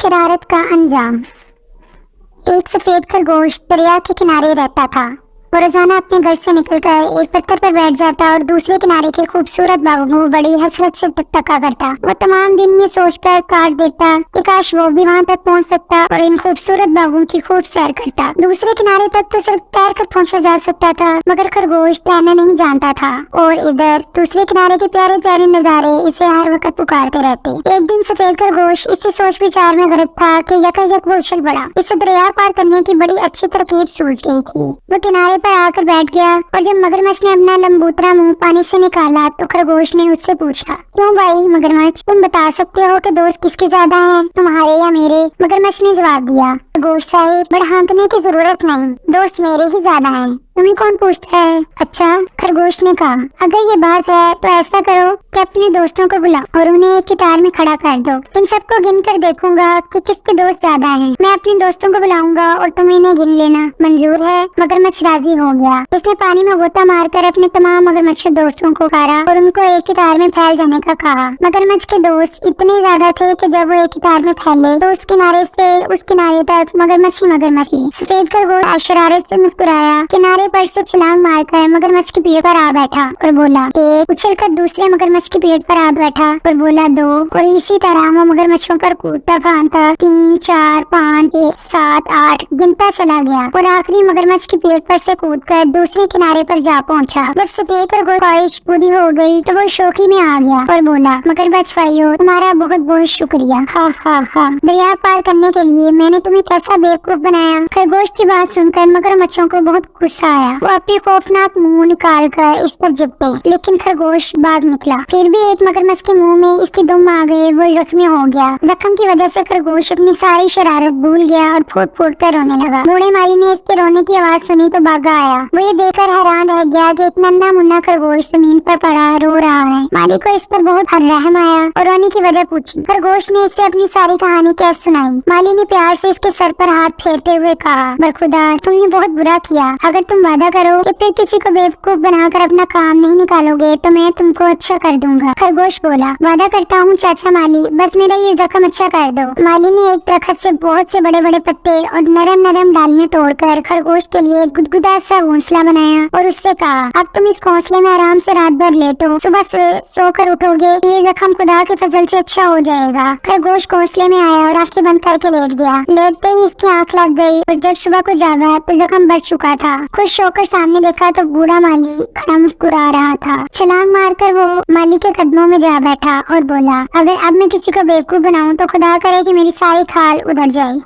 शरारत का अंजाम। एक सफेद खरगोश दरिया के किनारे रहता था। वो रोजाना अपने घर से निकलकर एक पत्थर पर बैठ जाता और दूसरे किनारे के खूबसूरत बागों को बड़ी हसरत से टकटका करता। वो तमाम दिन ये सोचकर काट देता कि काश वो भी वहां तक पहुंच सकता और इन खूबसूरत बागों की खूब सैर करता। दूसरे किनारे तक तो सिर्फ तैर कर पहुंचा जा सकता था, मगर खरगोश तैरना नहीं जानता था और इधर दूसरे किनारे के प्यारे प्यारे नजारे इसे हर वक्त पुकारते रहते। एक दिन सफेद खरगोश इसी सोच विचार में गर्क था कि यकायक वो उछल पड़ा। इसे दरिया पार करने की बड़ी अच्छी तरकीब सूझ गई थी। वो किनारे पर आकर बैठ गया और जब मगरमच्छ ने अपना लंबूतरा मुंह पानी से निकाला तो खरगोश ने उससे पूछा, क्यों भाई मगरमच्छ, तुम बता सकते हो कि दोस्त किसके ज्यादा हैं, तुम्हारे या मेरे? मगरमच्छ ने जवाब दिया, खरगोश साहिब, बढ़ांकने की जरूरत नहीं, दोस्त मेरे ही ज्यादा हैं। तुम्हें कौन पूछता है? अच्छा, खरगोश ने कहा, अगर ये बात है तो ऐसा करो कि अपने दोस्तों को बुलाओ और उन्हें एक कतार में खड़ा कर दो। इन सबको गिन कर देखूंगा कि किसके दोस्त ज्यादा हैं। मैं अपने दोस्तों को बुलाऊंगा और तुम इन्हें गिन लेना। मंजूर है? मगरमच्छ राजी हो गया। उसने पानी में गोता मारकर अपने तमाम मगरमच्छ दोस्तों को पुकारा और उनको एक कतार में फैल जाने का कहा। मगरमच्छ के दोस्त इतने ज्यादा थे कि जब वो एक कतार में फैले तो उस किनारे से उस किनारे तक मगरमच्छ ही मगरमच्छ थी। सफेद खरगोश शरारत से मुस्कुराया, किनारे पर से छलांग मारकर मगरमच्छ की पीठ पर आ बैठा और बोला एक, उछलकर दूसरे मगरमच्छ की पीठ पर आ बैठा और बोला दो, और इसी तरह वो मगरमच्छों पर कूदता फांदता 3, 4, 5, 6, 7, 8 गिनता चला गया और आखिरी मगरमच्छ की पीठ पर से कूदकर दूसरे किनारे पर जा पहुंचा। जब सफेद खरगोश ख्वाहिश पूरी हो गई तो वो शौकी में आ गया और बोला, मगरमच्छ भाइयों, तुम्हारा बहुत बहुत शुक्रिया। हा हा हा, दरिया पार करने के लिए मैंने तुम्हें कैसा बेवकूफ बनाया। खरगोश की बात सुनकर मगरमच्छों को बहुत गुस्सा आया। वो अपनी खौफनाक मुंह निकाल कर इस पर झपटे, लेकिन खरगोश भाग निकला। फिर भी एक मगरमच्छ के मुंह में इसकी दुम आ गई। वो जख्मी हो गया। जख्म की वजह से खरगोश अपनी सारी शरारत भूल गया और फूट फूट कर रोने लगा। बूढ़े माली ने इसके रोने की आवाज सुनी तो भागा आया। वो ये देखकर हैरान रह गया कि एक नन्हा मुन्ना खरगोश जमीन पर पड़ा रो रहा है। माली को इस पर बहुत रहम आया और रोने की वजह पूछी। खरगोश ने इससे अपनी सारी कहानी कैसे सुनाई। माली ने प्यार से इसके सर पर हाथ फेरते हुए कहा, बरखुदा, तुमने बहुत बुरा किया। अगर तुम वादा करो कि फिर किसी को बेवकूफ बनाकर अपना काम नहीं निकालोगे तो मैं तुमको अच्छा कर दूंगा। खरगोश बोला, वादा करता हूँ चाचा माली, बस मेरा ये जख्म अच्छा कर दो। माली ने एक दरख्त से बहुत से बड़े बड़े पत्ते और नरम नरम डालियां तोड़कर खरगोश के लिए गुदगुदा सा घोंसला बनाया और उससे कहा, अब तुम इस घोंसले में आराम से रात भर लेटो, सुबह सोकर उठोगे, ये जख्म खुदा के फजल से अच्छा हो जाएगा। खरगोश घोंसले में आया और आंखें बंद करके लेट गया। लेटते ही इसकी आंख लग गई और जब सुबह को जागा तो जख्म बढ़ चुका था। खुश होकर सामने देखा तो बूढ़ा माली खड़ा मुस्कुरा रहा था। छलांग मारकर वो माली के कदमों में जा बैठा और बोला, अगर अब मैं किसी को बेवकूफ बनाऊं तो खुदा करे कि मेरी सारी खाल उधड़ जाए।